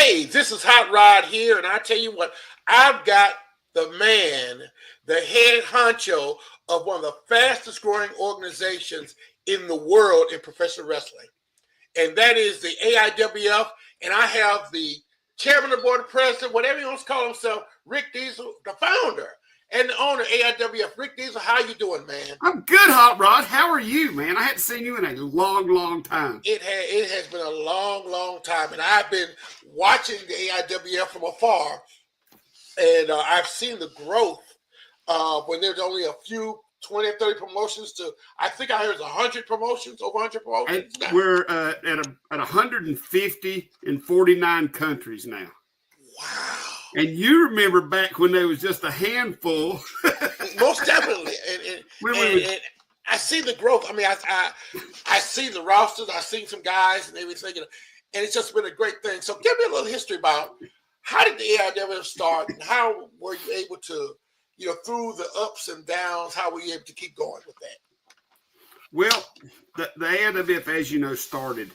Hey, this is Hot Rod here, and I tell you what, I've got the man, the head honcho of one of the fastest growing organizations in the world in professional wrestling, and that is the AIWF. And I have the chairman of the board, the president, whatever he wants to call himself, Rick Deezel, the founder and the owner of AIWF. Rick Deezel, how you doing, man? I'm good, Hot Rod. How are you, man? I hadn't seen you in a long time. It has been a long time, and I've been watching the AIWF from afar, and I've seen the growth when there's only a few 20 or 30 promotions to, I think I heard 100 promotions, over 100 promotions. And we're at 150 in 49 countries now. Wow. And you remember back when there was just a handful. Most definitely. And I see the growth. I mean, I see the rosters. I've seen some guys and everything, and it's just been a great thing. So give me a little history about how did the AIWF start, and how were you able to, through the ups and downs, how were you able to keep going with that? Well, the AIWF, as you know, started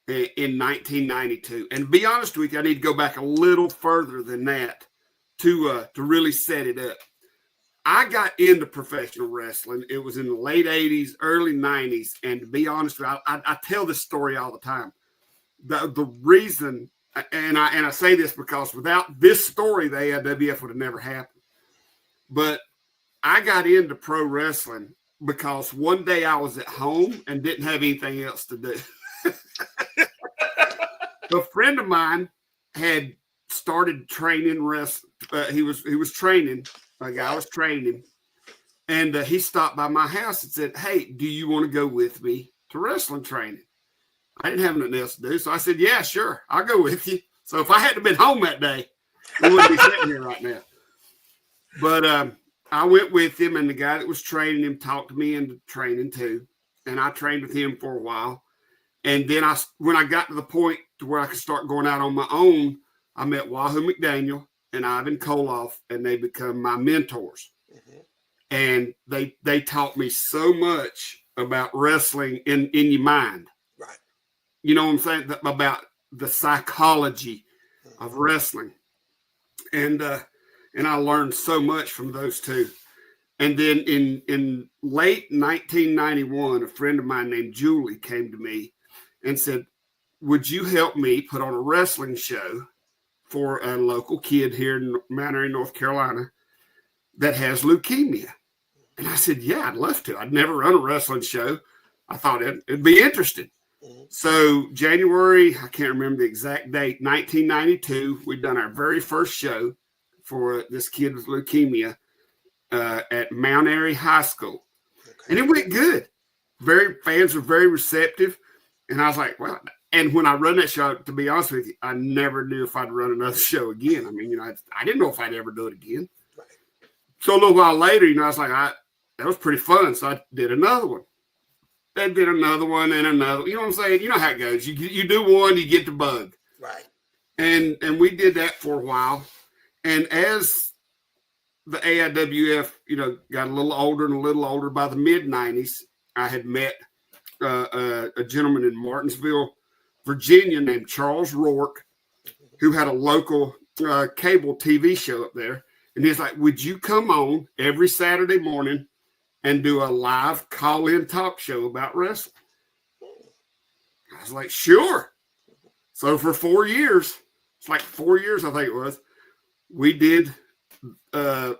in 1992. And to be honest with you, I need to go back a little further than that to really set it up. I got into professional wrestling. It was in the late 80s, early 90s. And to be honest with you, I tell this story all the time. The reason, and I say this because without this story, the AIWF would have never happened. But I got into pro wrestling because one day I was at home and didn't have anything else to do. A friend of mine had started training wrestling. He was training. A guy was training him, and he stopped by my house and said, "Hey, do you want to go with me to wrestling training?" I didn't have nothing else to do, so I said, "Yeah, sure, I'll go with you." So if I hadn't been home that day, we wouldn't be sitting here right now. But I went with him, and the guy that was training him talked me into training too, and I trained with him for a while. And then when I got to the point to where I could start going out on my own, I met Wahoo McDaniel and Ivan Koloff, and they become my mentors. Mm-hmm. And they taught me so much about wrestling in your mind. Right. You know what I'm saying? About the psychology of wrestling. And I learned so much from those two. And then in late 1991, a friend of mine named Julie came to me and said, "Would you help me put on a wrestling show for a local kid here in Mount Airy, North Carolina that has leukemia?" And I said, "Yeah, I'd love to. I'd never run a wrestling show. I thought it'd be interesting." Mm-hmm. So January, I can't remember the exact date, 1992, we'd done our very first show for this kid with leukemia at Mount Airy High School. Okay. And it went good. Fans were very receptive. And I was like, well, and when I run that show, to be honest with you, I never knew if I'd run another show again. I mean, I didn't know if I'd ever do it again. Right. So a little while later, I was like, that was pretty fun. So I did another one. Then did another one and another. You know what I'm saying? You know how it goes. You do one, you get the bug. Right. And we did that for a while. And as the AIWF, got a little older, by the mid-90s, I had met a gentleman in Martinsville, Virginia, named Charles Rourke, who had a local cable TV show up there. And he's like, "Would you come on every Saturday morning and do a live call-in talk show about wrestling?" I was like, "Sure." So for 4 years, it's like 4 years, I think it was, we did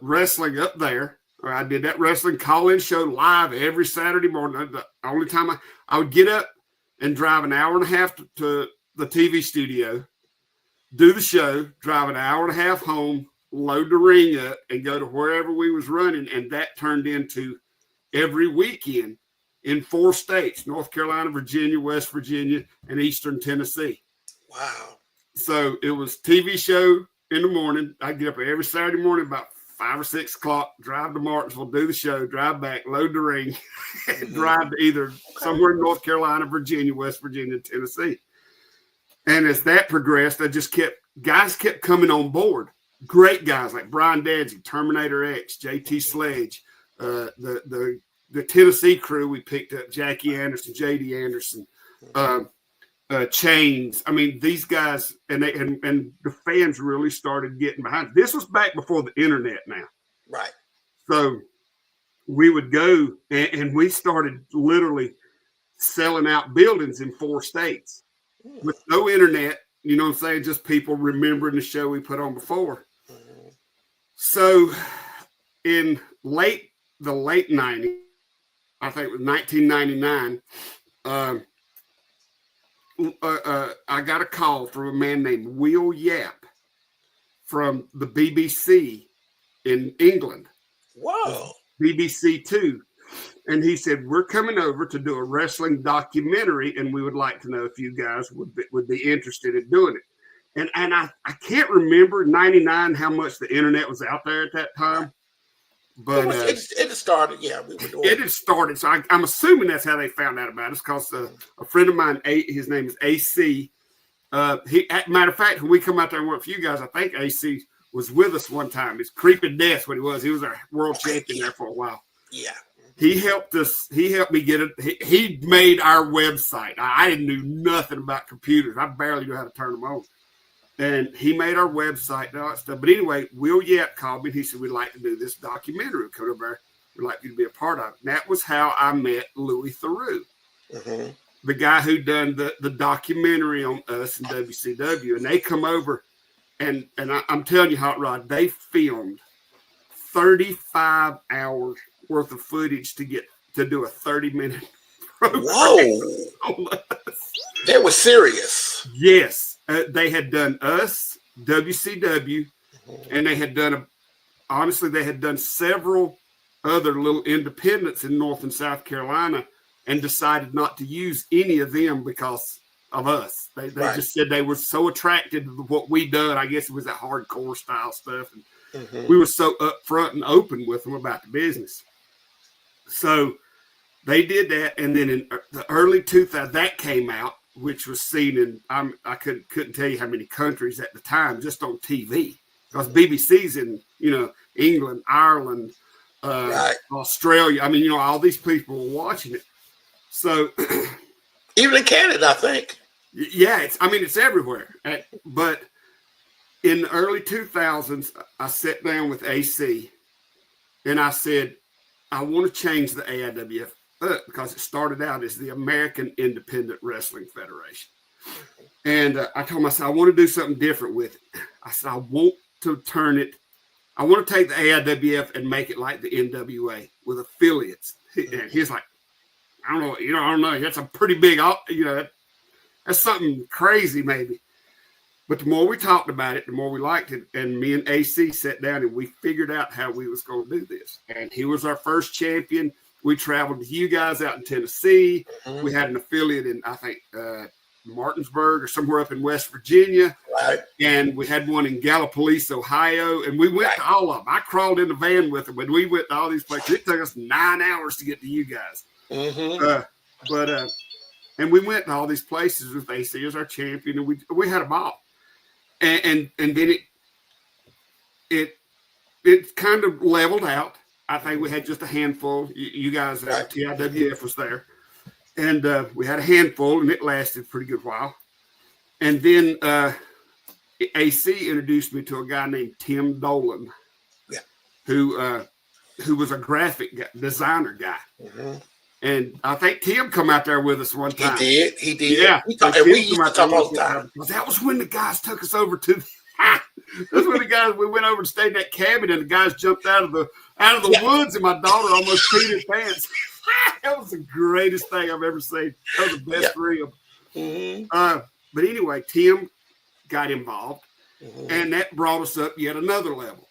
wrestling up there. Or I did that wrestling call-in show live every Saturday morning. The only time I would get up and drive an hour and a half to the TV studio, do the show, drive an hour and a half home, load the ring up, and go to wherever we was running. And that turned into every weekend in 4 states: North Carolina, Virginia, West Virginia, and Eastern Tennessee. Wow. So it was TV show in the morning. I'd get up every Saturday morning about 5 or 6 o'clock, drive to Martinsville, do the show, drive back, load the ring, and drive to either somewhere in North Carolina, Virginia, West Virginia, Tennessee. And as that progressed, guys kept coming on board. Great guys like Brian Danzig, Terminator X, JT Sledge, the Tennessee crew. We picked up Jackie Anderson, JD Anderson, chains. I mean, these guys and the fans really started getting behind. This was back before the internet now. Right. So we would go and we started literally selling out buildings in 4 states with no internet. You know what I'm saying? Just people remembering the show we put on before. Mm-hmm. So in the late 90s, I think it was 1999, I got a call from a man named Will Yap from the BBC in England. Wow. BBC 2. And he said, we're coming over to do a wrestling documentary, and we would like to know if you guys would be interested in doing it. And I can't remember 99 how much the internet was out there at that time. But it started, yeah. We were doing it had started. So I'm assuming that's how they found out about us, because a friend of mine, his name is AC. Matter of fact, when we come out there and work for you guys, I think AC was with us one time. His creeping death, what he was. He was our world champion there for a while. Yeah. He helped us. He helped me get it. He made our website. I didn't know nothing about computers. I barely knew how to turn them on. And he made our website and all that stuff. But anyway, Will Yap called me and he said, we'd like to do this documentary. Come over there. We'd like you to be a part of it. And that was how I met Louis Theroux, the guy who done the documentary on us and WCW. And they come over and I'm telling you, Hot Rod, they filmed 35 hours worth of footage to do a 30-minute program. Whoa. They were serious. Yes. They had done us, WCW, and they had done they had done several other little independents in North and South Carolina, and decided not to use any of them because of us. They just said they were so attracted to what we done. I guess it was that hardcore style stuff, and we were so upfront and open with them about the business. So they did that, and then in the early 2000s, that came out, which was seen in I couldn't tell you how many countries at the time, just on TV, because BBC's in England, Ireland, Australia. I mean, all these people were watching it. So even in Canada, I think. Yeah, it's everywhere. But in the early 2000s, I sat down with AC, and I said, I want to change the AIWF up, because it started out as the American Independent Wrestling Federation. And I told myself, I want to do something different with it. I said, I want to take the AIWF and make it like the NWA with affiliates. And he's like, I don't know. That's a pretty big, that's something crazy maybe. But the more we talked about it, the more we liked it. And me and AC sat down and we figured out how we was going to do this. And he was our first champion. We traveled to you guys out in Tennessee. We had an affiliate in, I think, Martinsburg or somewhere up in West Virginia. Right. And we had one in Gallipolis, Ohio. And we went to all of them. I crawled in the van with them. And we went to all these places. It took us 9 hours to get to you guys. And we went to all these places with AC as our champion. And we had a ball. And then it kind of leveled out. I think we had just a handful. You guys, TIWF was there. And we had a handful, and it lasted a pretty good while. And then AC introduced me to a guy named Tim Dolan, who was a graphic designer guy. And I think Tim come out there with us one time. He did. Yeah. We used to talk all the time. That was when the guys took us over to that's when the guys, we went over and stayed in that cabin, and the guys jumped out of the woods, and my daughter almost peed her pants. That was the greatest thing I've ever seen. That was the best rib. But anyway, Tim got involved, and that brought us up yet another level.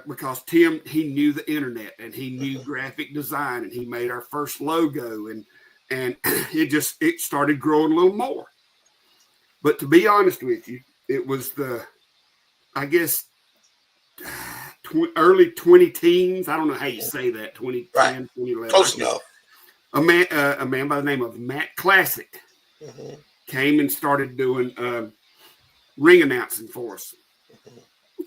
Because Tim, he knew the internet, and he knew graphic design, and he made our first logo, and it started growing a little more. But to be honest with you, it was I guess, early 20-teens. I don't know how you say that, 2010, 2011. Close enough. A man by the name of Matt Classic came and started doing ring announcing for us.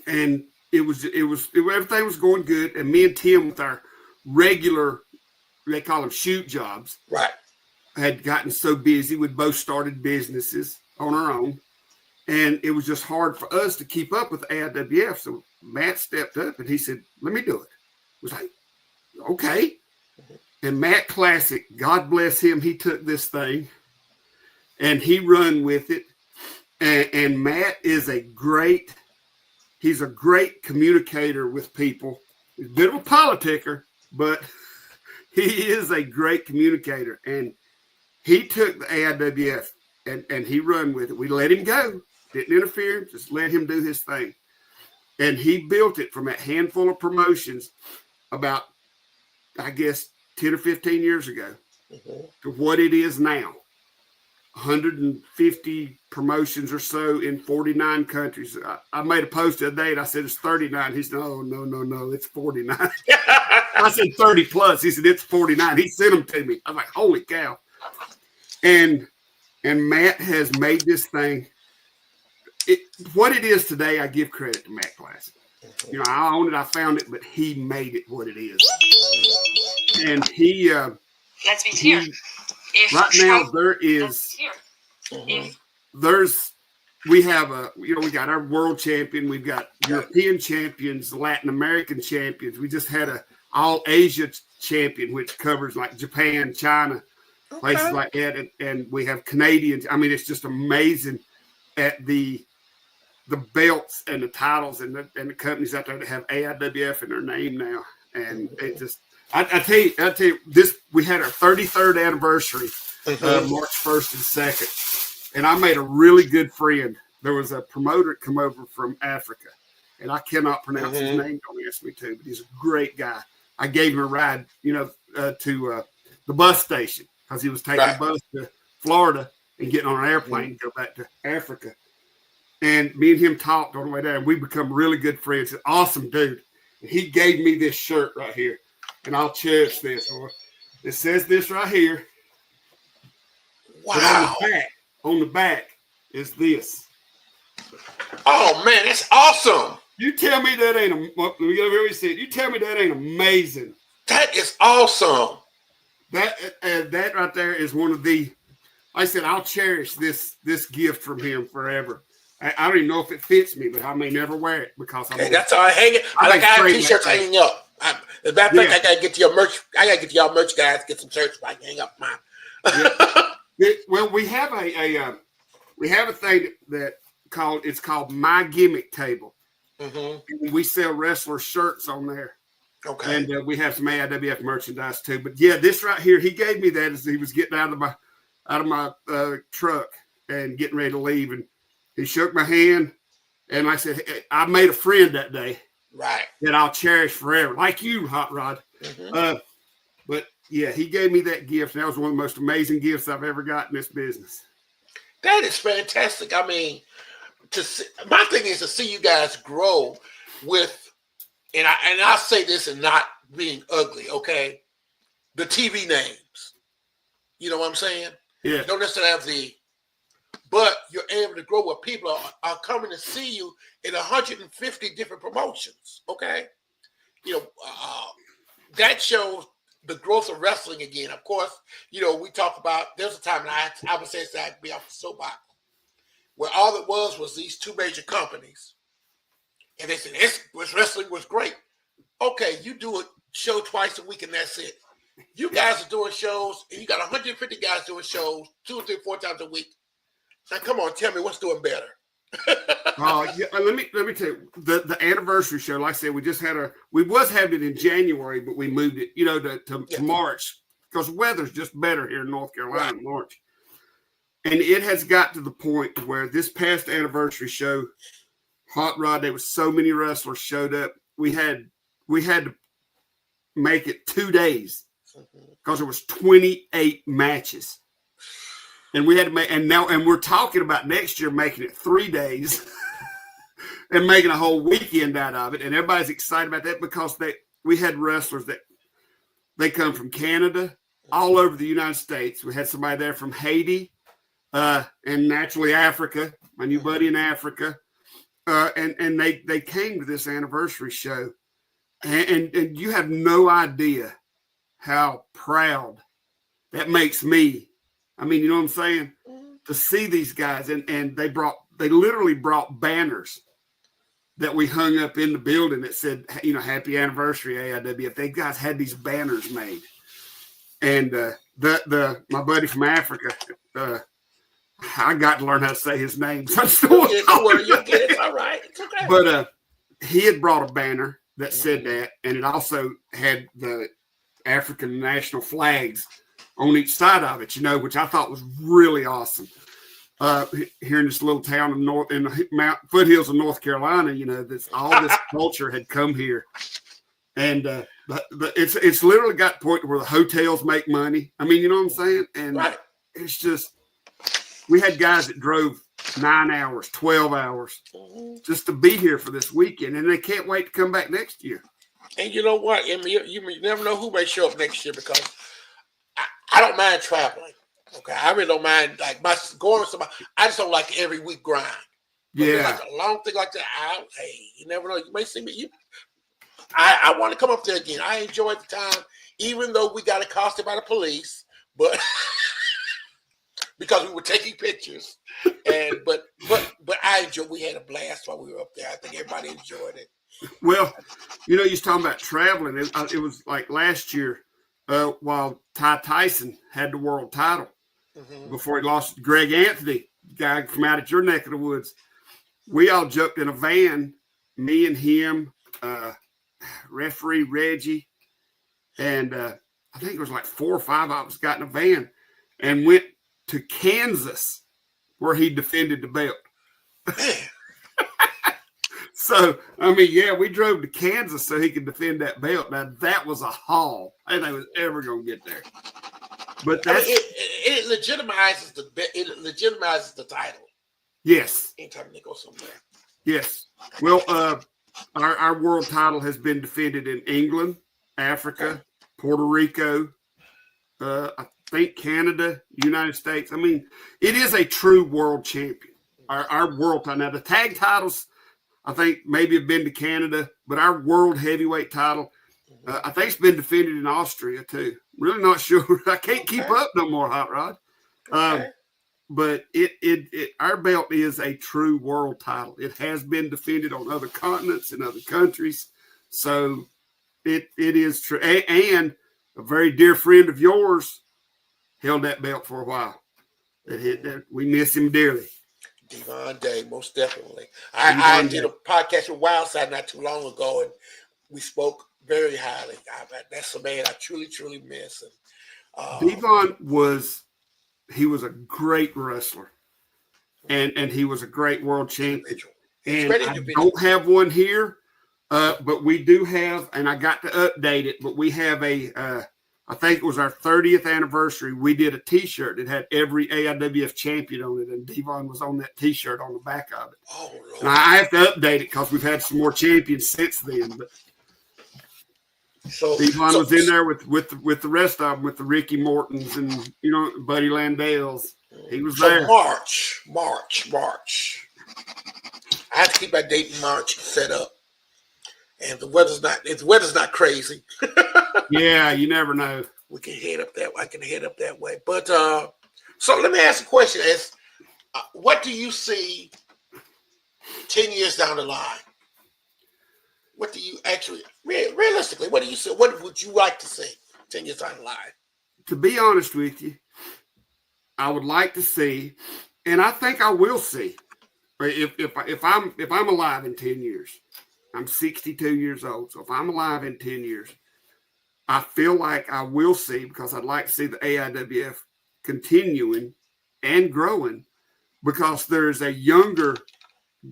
And everything was going good. And me and Tim, with our regular, they call them shoot jobs. Right. had gotten so busy. We'd both started businesses on our own. And it was just hard for us to keep up with AIWF. So Matt stepped up and he said, let me do it. I was like, okay. And Matt Classic, God bless him, he took this thing and he run with it. And Matt is he's a great communicator with people. He's a bit of a politicker, but he is a great communicator. And he took the AIWF and he run with it. We let him go. Didn't interfere, just let him do his thing. And he built it from a handful of promotions about, I guess, 10 or 15 years ago to what it is now. 150 promotions or so in 49 countries. I made a post the other day and I said it's 39. He said, oh, no, it's 49. I said 30 plus. He said, it's 49. He sent them to me. I'm like, holy cow. And Matt has made this thing. What it is today, I give credit to Matt Classic. You know, I own it, I found it, but he made it what it is. And he, let's be clear. Right now we have we got our world champion, we've got European champions, Latin American champions. We just had a all Asia champion, which covers like Japan, China, places like that. And we have Canadians. I mean, it's just amazing at the belts and the titles and the companies out there that have AIWF in their name now. And it just, I tell you, this, we had our 33rd anniversary, March 1st and 2nd. And I made a really good friend. There was a promoter that come over from Africa, and I cannot pronounce his name. Don't ask me to, but he's a great guy. I gave him a ride, to the bus station because he was taking the bus to Florida and getting on an airplane to go back to Africa. And me and him talked on the way there, and we become really good friends. An awesome dude. And he gave me this shirt right here, and I'll cherish this. It says this right here. Wow. But on the back is this. Oh man, that's awesome. You tell me that ain't you tell me that ain't amazing. That is awesome. That right there is one of the. Like I said, I'll cherish this gift from him forever. I don't even know if it fits me, but I may never wear it because I'm. Hey, that's how I hang it. I have t-shirts hanging up. As a matter of fact, I gotta get to your merch. I gotta get to y'all merch guys. Get some shirts so I can hang up mine. Well, we have a thing that it's called My Gimmick Table. And we sell wrestler shirts on there. Okay. And we have some AIWF merchandise too. But yeah, this right here, he gave me that as he was getting out of my truck and getting ready to leave, and he shook my hand. And like I said, I made a friend that day, right, that I'll cherish forever, like you, Hot Rod. But yeah, he gave me that gift, and that was one of the most amazing gifts I've ever got in this business. That is fantastic. I mean, my thing is to see you guys grow with, and I'll say this and not being ugly, okay? The TV names. You know what I'm saying? Yeah. You don't necessarily have but you're able to grow where people are coming to see you in 150 different promotions, okay? That shows the growth of wrestling again. Of course, we talk about, there's a time, and I would say it's that be off the soapbox, where all it was these two major companies. And they said, wrestling was great. Okay, you do a show twice a week and that's it. You guys are doing shows, and you got 150 guys doing shows 2 or 3, 4 times a week. Now, come on, tell me what's doing better. Yeah, let me tell you, the anniversary show. Like I said, we was having it in January, but we moved it, to March because the weather's just better here in North Carolina in March. And it has got to the point where this past anniversary show, Hot Rod, there was so many wrestlers showed up. We had to make it 2 days because there was 28 matches. And we had to make, and we're talking about next year making it 3 days and making a whole weekend out of it. And everybody's excited about that because we had wrestlers that they come from Canada, all over the United States. We had somebody there from Haiti, and naturally Africa, my new buddy in Africa. And they came to this anniversary show. And you have no idea how proud that makes me I mean, you know what I'm saying? To see these guys, and they literally brought banners that we hung up in the building that said, you know, happy anniversary AIWF. They guys had these banners made, and my buddy from Africa, I got to learn how to say his name. So You'll get it. It's all right. It's okay. But he had brought a banner that said that, and it also had the African national flags on each side of it, you know, which I thought was really awesome. Here in this little town in the foothills of North Carolina, you know, all this culture had come here, and it's literally got to the point where the hotels make money. I mean, you know what I'm saying? And it's just, we had guys that drove 9 hours, 12 hours just to be here for this weekend, and they can't wait to come back next year. And you know what? You never know who may show up next year, because I don't mind traveling. Okay, I really don't mind going with somebody. I just don't like the every week grind. Yeah, like a long thing like that. Hey, you never know. You may see me. I want to come up there again. I enjoyed the time, even though we got accosted by the police, but because we were taking pictures. And but I enjoyed. We had a blast while we were up there. I think everybody enjoyed it. Well, you know, you're talking about traveling. It was like last year, while Ty Tyson had the world title. Before he lost Greg Anthony, guy from out at your neck of the woods. We all jumped in a van, me and him, referee Reggie, and I think it was like 4 or 5 of us got in a van and went to Kansas, where he defended the belt. So, I mean, yeah, we drove to Kansas so he could defend that belt. Now, that was a haul. I didn't think it was ever going to get there. But that's, it legitimizes the title. Yes. Anytime they go somewhere. Yes. Well, our world title has been defended in England, Africa, Puerto Rico, I think Canada, United States. I mean, it is a true world champion. Our world title. Now, the tag titles, I think maybe have been to Canada, but our world heavyweight title, I think it's been defended in Austria too. Really not sure. I can't keep up no more, Hot Rod. But our belt is a true world title. It has been defended on other continents and other countries, so it is true. And a very dear friend of yours held that belt for a while. We miss him dearly. Devon Day, most definitely. I did a podcast with Wildside not too long ago, and we spoke very highly. That's a man I truly, truly miss. And Devon was a great wrestler, and he was a great world champion. And I don't have one here, but we do have, and I got to update it, but we have I think it was our 30th anniversary. We did a T-shirt that had every AIWF champion on it, and Devon was on that T-shirt on the back of it. Oh, Lord. And I have to update it because we've had some more champions since then. But Devon was in there with the rest of them, with the Ricky Mortons and Buddy Landells. He was there. March. I have to keep my date in March set up, and the weather's not crazy. Yeah, you never know. We can head up that way. I can head up that way. But so let me ask a question: what do you see 10 years down the line? What do you actually, realistically, what do you see? What would you like to see 10 years down the line? To be honest with you, I would like to see, and I think I will see, if I'm alive in 10 years. I'm 62 years old, so if I'm alive in 10 years, I feel like I will see, because I'd like to see the AIWF continuing and growing, because there's a younger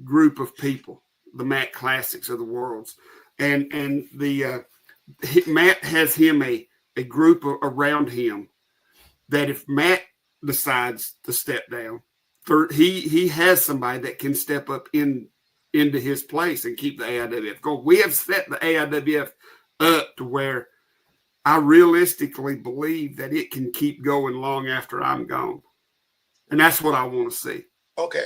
group of people, the Matt Classics of the worlds, and the Matt has him a group around him that if Matt decides to step down, he has somebody that can step up into his place and keep the AIWF going. We have set the AIWF up to where I realistically believe that it can keep going long after I'm gone. And that's what I want to see. Okay.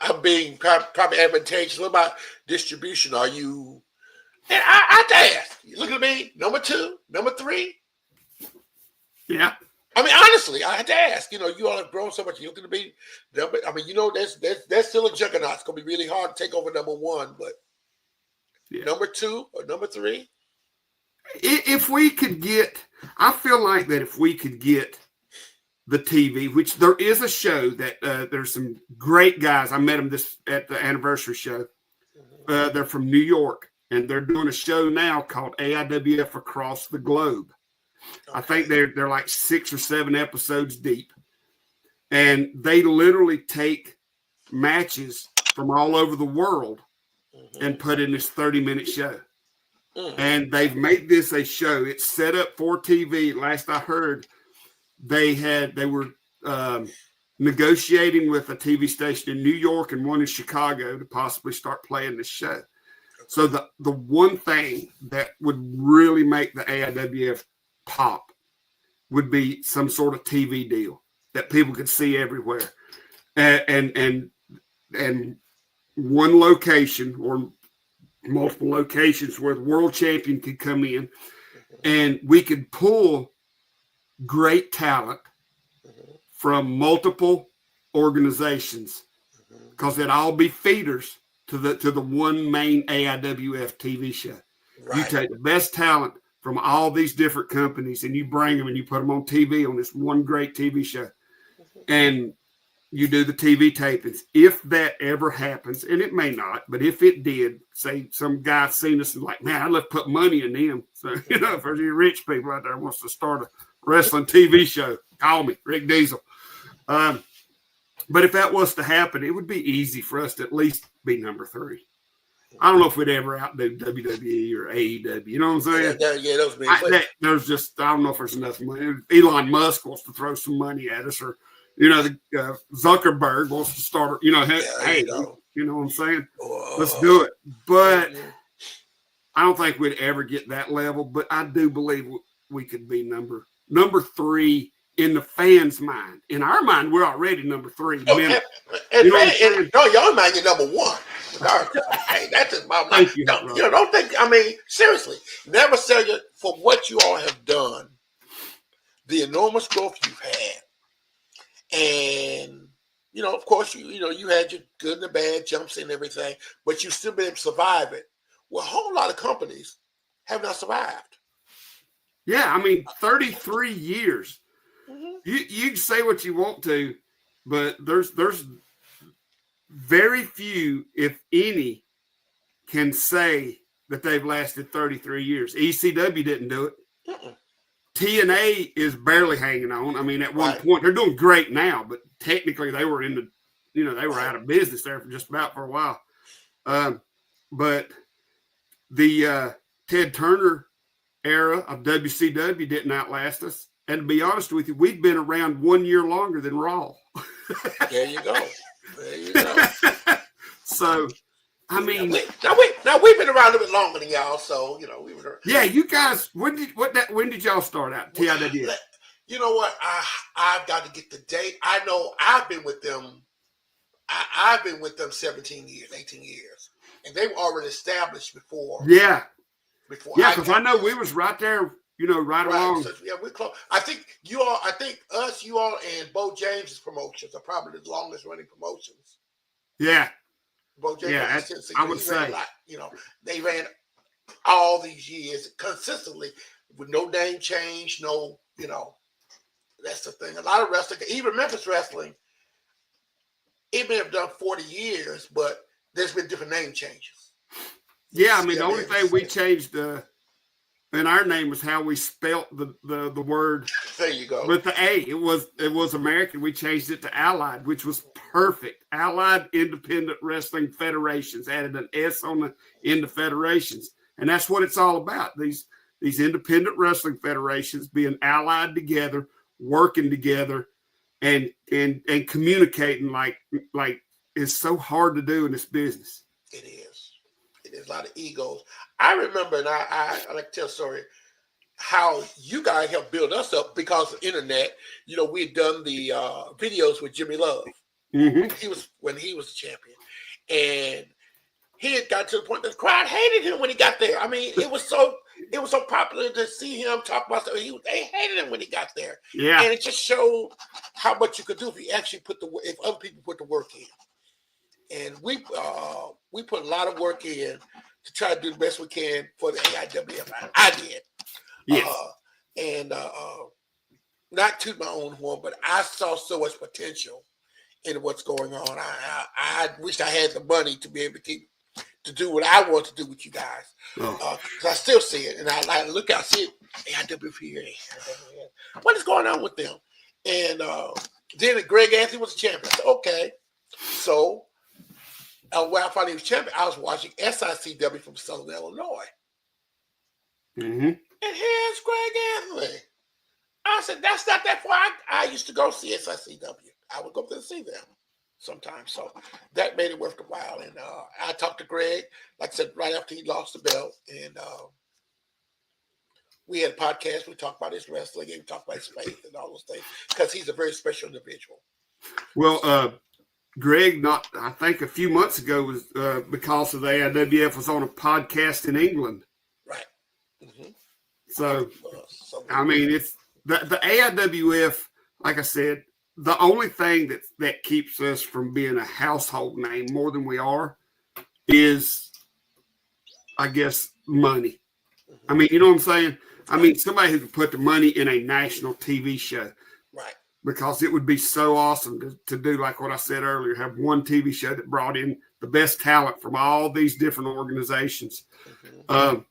I'm being probably advantageous. What about distribution? Are you, and I have to ask, you look at me, number 2, number 3? Yeah. I mean, honestly, I had to ask. You all have grown so much. You're going to be. I mean, there's still a juggernaut. It's going to be really hard to take over number one, but number two or number three. If we could get, I feel like that if we could get the TV, which there is a show that there's some great guys. I met them at the anniversary show. They're from New York, and they're doing a show now called AIWF Across the Globe. Okay. I think they're like 6 or 7 episodes deep, and they literally take matches from all over the world and put in this 30-minute show. And they've made this a show. It's set up for TV. Last I heard, they were negotiating with a TV station in New York and one in Chicago to possibly start playing this show. So the one thing that would really make the AIWF pop would be some sort of TV deal that people could see everywhere, and one location or multiple locations where the world champion could come in, and we could pull great talent from multiple organizations, because they'd all be feeders to the one main AIWF TV show. Right. You take the best talent from all these different companies and you bring them and you put them on TV on this one great TV show, and you do the TV tapings. If that ever happens, and it may not, but if it did, say some guy seen us and like, man, I'd love to put money in them. So, if there's any rich people out there wants to start a wrestling TV show, call me, Rick Deezel. But if that was to happen, it would be easy for us to at least be number 3. I don't know if we'd ever outdo WWE or AEW. You know what I'm saying? Yeah, those big. There's just, I don't know if there's enough money. Elon Musk wants to throw some money at us, or Zuckerberg wants to start. You know what I'm saying? Let's do it. But I don't think we'd ever get that level. But I do believe we could be number 3 in the fans' mind. In our mind, we're already number 3. In your mind, you're number 1. Hey, that's just about Thank you. Don't think. I mean, seriously, never sell you for what you all have done. The enormous growth you've had, and of course, you had your good and the bad jumps and everything, but you still been able to survive it. Well, a whole lot of companies have not survived. Yeah, I mean, 33 years. You can say what you want to, but there's very few, if any, can say that they've lasted 33 years. ECW didn't do it. TNA is barely hanging on. I mean, at one point, they're doing great now, but technically they were they were out of business there for just about for a while. But the Ted Turner era of WCW didn't outlast us. And to be honest with you, we've been around 1 year longer than Raw. There you go. So, I mean, now we've been around a bit longer than y'all. So we were. Yeah, you guys. When did y'all start out? TIWF. You know what? I've got to get the date. I know I've been with them. I've been with them 17 years, 18 years, and they were already established before. Yeah. Because I know we was right there. Right along. So, yeah, we're close. I think you all, and Bo James's promotions are probably the longest running promotions. Yeah. Bo James. Yeah, I would say. They ran all these years consistently with no name change, that's the thing. A lot of wrestling, even Memphis wrestling, it may have done 40 years, but there's been different name changes. Yeah, I mean, the only thing we changed in our name was how we spelt the word. There you go. With the A. It was American. We changed it to Allied, which was perfect. Allied Independent Wrestling Federations. Added an S on the end of federations. And that's what it's all about. These independent wrestling federations being allied together, working together, and communicating like it's so hard to do in this business. It is. It is a lot of egos. I remember, and I like to tell a story, how you guys helped build us up because of the internet. We'd done the videos with Jimmy Love. Mm-hmm. When he was a champion. And he had got to the point that the crowd hated him when he got there. I mean, it was so popular to see him talk about stuff. They hated him when he got there. Yeah. And it just showed how much you could do if you actually if other people put the work in. And we put a lot of work in to try to do the best we can for the AIWF. I did. Yes. Not to my own horn, but I saw so much potential in what's going on. I wish I had the money to be able to do what I want to do with you guys. Because I still see it, and I look out, see it. AIWF here. What is going on with them? And then Greg Anthony was a champion. I said, okay, so when I found he was champion, I was watching SICW from Southern Illinois, and here's Greg Anthony. I said, that's not that far. I used to go see SICW. I would go there to see them sometimes. So that made it worth the while. And I talked to Greg, like I said, right after he lost the belt. And we had a podcast. We talked about his wrestling and we talked about his faith and all those things because he's a very special individual. Well, Greg, I think a few months ago was because of the AIWF was on a podcast in England. Right. Mm-hmm. So, I mean, it's the AIWF, like I said, the only thing that keeps us from being a household name more than we are is, I guess, money. I mean, you know what I'm saying? I mean, somebody who could put the money in a national TV show. Right. Because it would be so awesome to do, like what I said earlier, have one TV show that brought in the best talent from all these different organizations. Mm-hmm.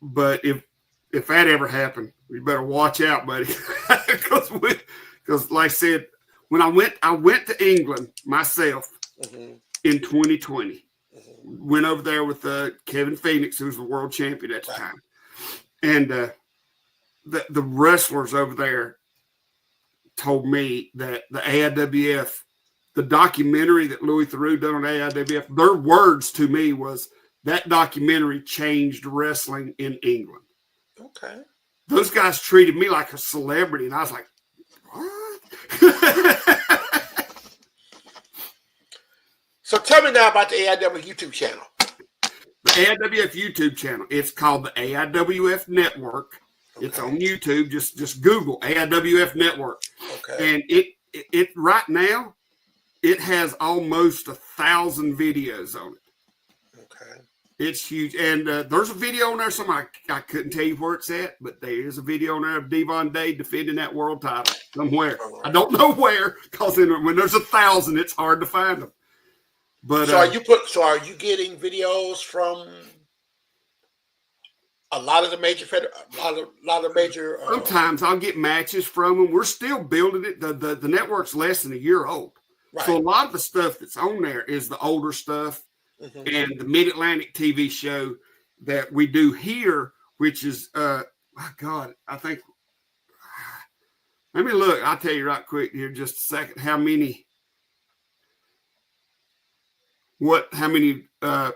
But if that ever happened, you better watch out, buddy. Because like I said, when I went to England myself in 2020. Went over there with Kevin Phoenix, who was the world champion at the time. And the wrestlers over there told me that the AIWF, the documentary that Louis Theroux done on AIWF, their words to me was that documentary changed wrestling in England. Okay. Those guys treated me like a celebrity, and I was like, what? So tell me now about the AIWF YouTube channel. The AIWF YouTube channel. It's called the AIWF Network. Okay. It's on YouTube. Just Google AIWF Network. Okay. And it right now, it has almost 1,000 videos on it. Okay. It's huge. And there's a video on there. I couldn't tell you where it's at, but there is a video on there of Devon Day defending that world title somewhere. Right. I don't know where, because when there's 1,000, it's hard to find them. But so are you getting videos from a lot of the major sometimes I'll get matches from them. We're still building it. The network's less than a year old. Right. So a lot of the stuff that's on there is the older stuff and the Mid-Atlantic TV show that we do here, which is my God, I think let me look. I'll tell you right quick here just a second how many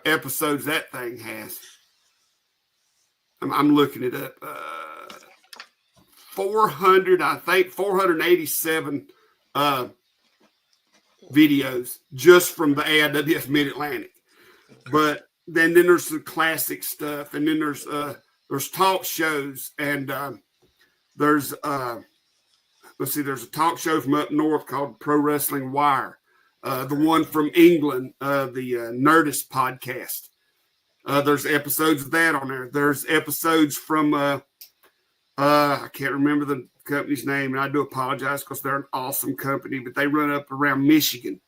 episodes that thing has. I'm looking it up. 487 videos just from the AIWF Mid-Atlantic. But then there's some classic stuff, and then there's talk shows, and there's a talk show from up north called Pro Wrestling Wire. The one from England, the Nerdist podcast. There's episodes of that on there. There's episodes from, I can't remember the company's name, and I do apologize because they're an awesome company, but they run up around Michigan.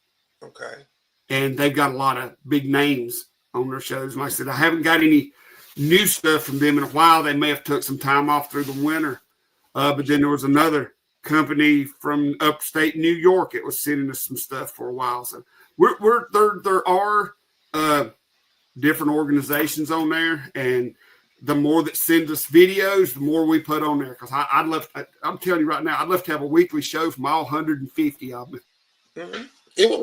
Okay. And they've got a lot of big names on their shows. And like I said, I haven't got any new stuff from them in a while. They may have took some time off through the winter. But then there was another company from upstate New York. It was sending us some stuff for a while. So there are different organizations on there, and the more that send us videos, the more we put on there. Because I'm telling you right now, I'd love to have a weekly show from all 150 of them. Mm-hmm. It would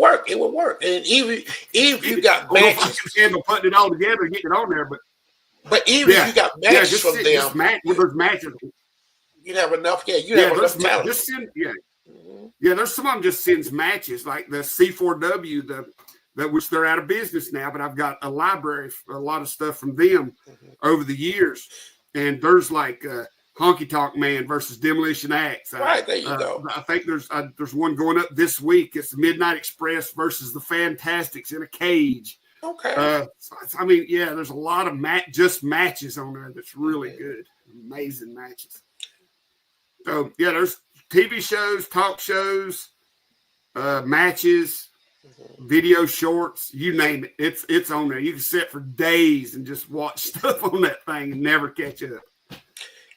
work. And even if you got matches, I can handle putting it all together and getting it on there. But even if you got matches from them, there's matches. You'd have enough. Yeah, you have enough talent. Yeah, there's some of them just sends matches like the C4W, that which they're out of business now, but I've got a library, a lot of stuff from them over the years. And there's like Honky Tonk Man versus Demolition Axe. Right, there you go. I think there's one going up this week. It's the Midnight Express versus the Fantastics in a cage. Okay. I mean, yeah, there's a lot of matches on there that's really good. Amazing matches. So, yeah, there's TV shows, talk shows, matches, video shorts, you name it. It's on there. You can sit for days and just watch stuff on that thing and never catch up.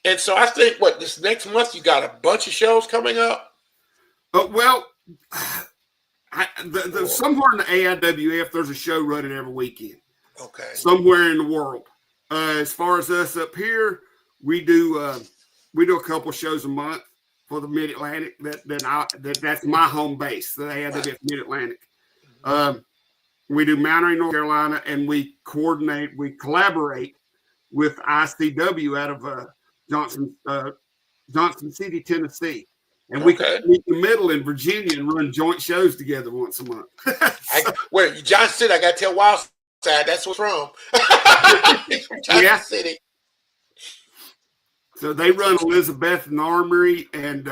And so I think, this next month you got a bunch of shows coming up? Well, somewhere in the AIWF, there's a show running every weekend. Okay. Somewhere in the world. As far as us up here, we do a couple shows a month for the Mid Atlantic. That's my home base, the AIWF Mid Atlantic. We do Mount Airy, North Carolina, and we collaborate with ICW out of Johnson City, Tennessee. And we can meet in the middle in Virginia and run joint shows together once a month. Johnson City, I got to tell Wildside, that's what's from. Johnson City. So they run Elizabethan Armory, and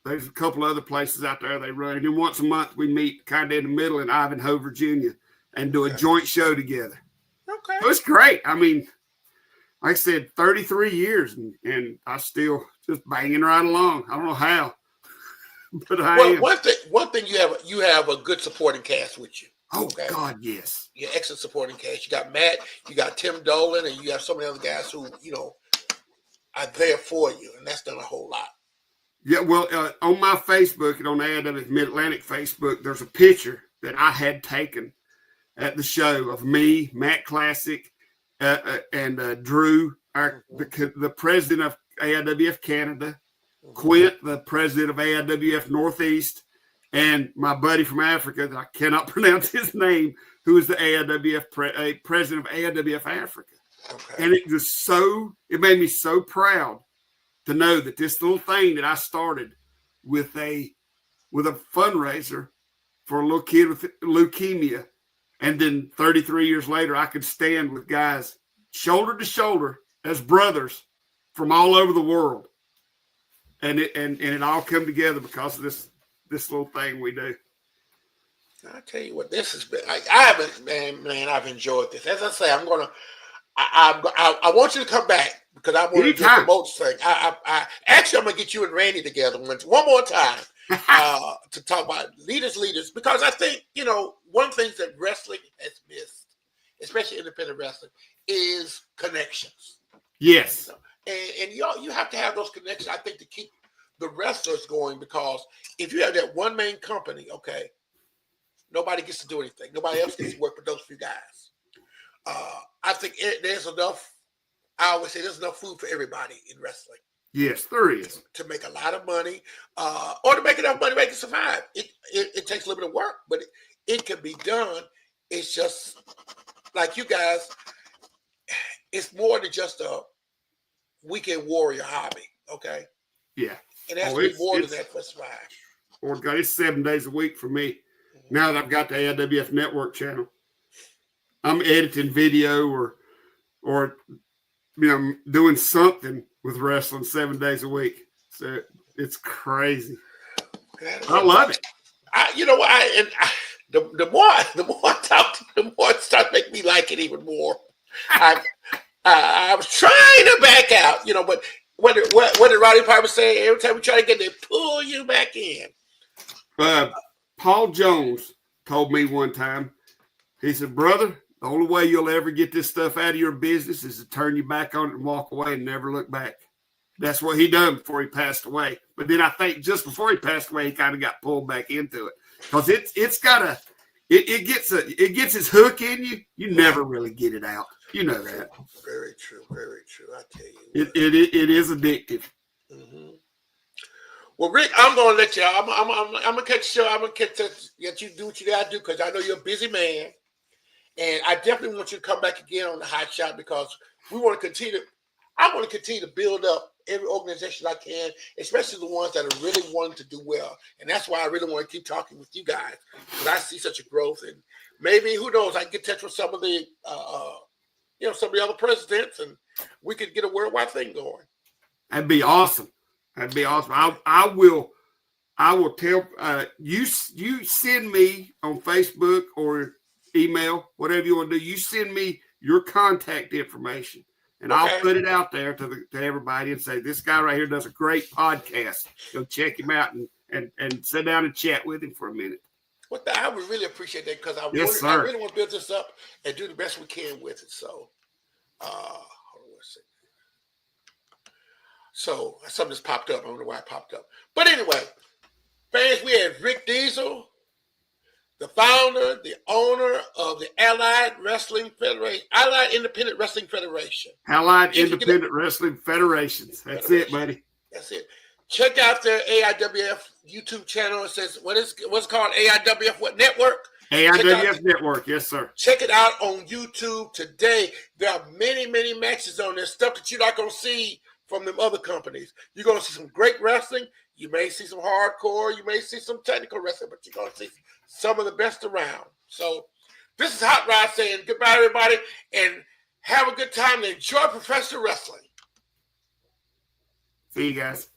there's a couple other places out there they run. And then once a month we meet kind of in the middle in Ivanhoe, Virginia, and do a joint show together. Okay. So it's great. I mean, like I said, 33 years, and I still just banging right along. I don't know how, but I am. One thing you have a good supporting cast with you. Oh, God, yes. You're excellent supporting cast. You got Matt, you got Tim Dolan, and you have so many other guys who, are there for you, and that's done a whole lot. Yeah, well, on my Facebook and on the AIWF Mid-Atlantic Facebook, there's a picture that I had taken at the show of me, Matt Classic, and Drew, the president of AIWF Canada, Quint, the president of AIWF Northeast, and my buddy from Africa that I cannot pronounce his name, who is the AIWF president of AIWF Africa. Okay. And it made me so proud to know that this little thing that I started with a fundraiser for a little kid with leukemia, and then 33 years later, I could stand with guys shoulder to shoulder as brothers from all over the world, and it all come together because of this little thing we do. I tell you what, this has been. I've enjoyed this. As I say, I want you to come back because I want to promote this thing. Actually, I'm gonna get you and Randy together one more time to talk about leaders, because I think one thing that wrestling has missed, especially independent wrestling, is connections. Yes, and you have to have those connections, I think, to keep the wrestlers going, because if you have that one main company, nobody gets to do anything. Nobody else gets to work with those few guys. I think there's enough. I always say there's enough food for everybody in wrestling. Yes, there is. To make a lot of money, or to make enough money to make it survive. It takes a little bit of work, but it can be done. It's just like you guys. It's more than just a weekend warrior hobby, okay? Yeah. It has to be more than that for survive. Oh God, it's 7 days a week for me. Mm-hmm. Now that I've got the AIWF Network channel, I'm editing video or doing something with wrestling 7 days a week. So it's crazy. I love it. The more I talk to you, the more it starts making me like it even more. I was trying to back out, but what did Roddy Piper say? Every time we try to get there, pull you back in. Paul Jones told me one time, he said, brother, the only way you'll ever get this stuff out of your business is to turn your back on it and walk away and never look back. That's what he done before he passed away. But then I think just before he passed away, he kind of got pulled back into it, because it gets its hook in you. You never really get it out. You know that. Very true. Very true. I tell you. It is addictive. Mm-hmm. Well, Rick, I'm going to let you. I'm going to catch you. I'm going to let you do what you got to do, because I know you're a busy man, and I definitely want you to come back again on the Hotshot, because we want to continue. I want to continue to build up every organization I can, especially the ones that are really wanting to do well. And that's why I really want to keep talking with you guys, because I see such a growth. And maybe, who knows, I can get in touch with some of the, some of the other presidents, and we could get a worldwide thing going. That'd be awesome. That'd be awesome. I will tell you send me on Facebook or email, whatever you want to do. You send me your contact information, and I'll put it out there to everybody and say, this guy right here does a great podcast. Go check him out and sit down and chat with him for a minute. I would really appreciate that, because I really want to build this up and do the best we can with it. So, hold on one second. So something just popped up. I don't know why it popped up. But anyway, fans, we had Rick Deezel, the founder, the owner of the Allied Independent Wrestling Federation. Allied Independent Wrestling Federations. That's it, buddy. That's it. Check out their AIWF YouTube channel. It says, what's it called? AIWF Network? AIWF Network, yes, sir. Check it out on YouTube today. There are many, many matches on there, stuff that you're not going to see from them other companies. You're going to see some great wrestling. You may see some hardcore. You may see some technical wrestling, but you're going to see some of the best around. So this is Hot Rod saying goodbye, everybody, and have a good time and enjoy professional wrestling. See you guys.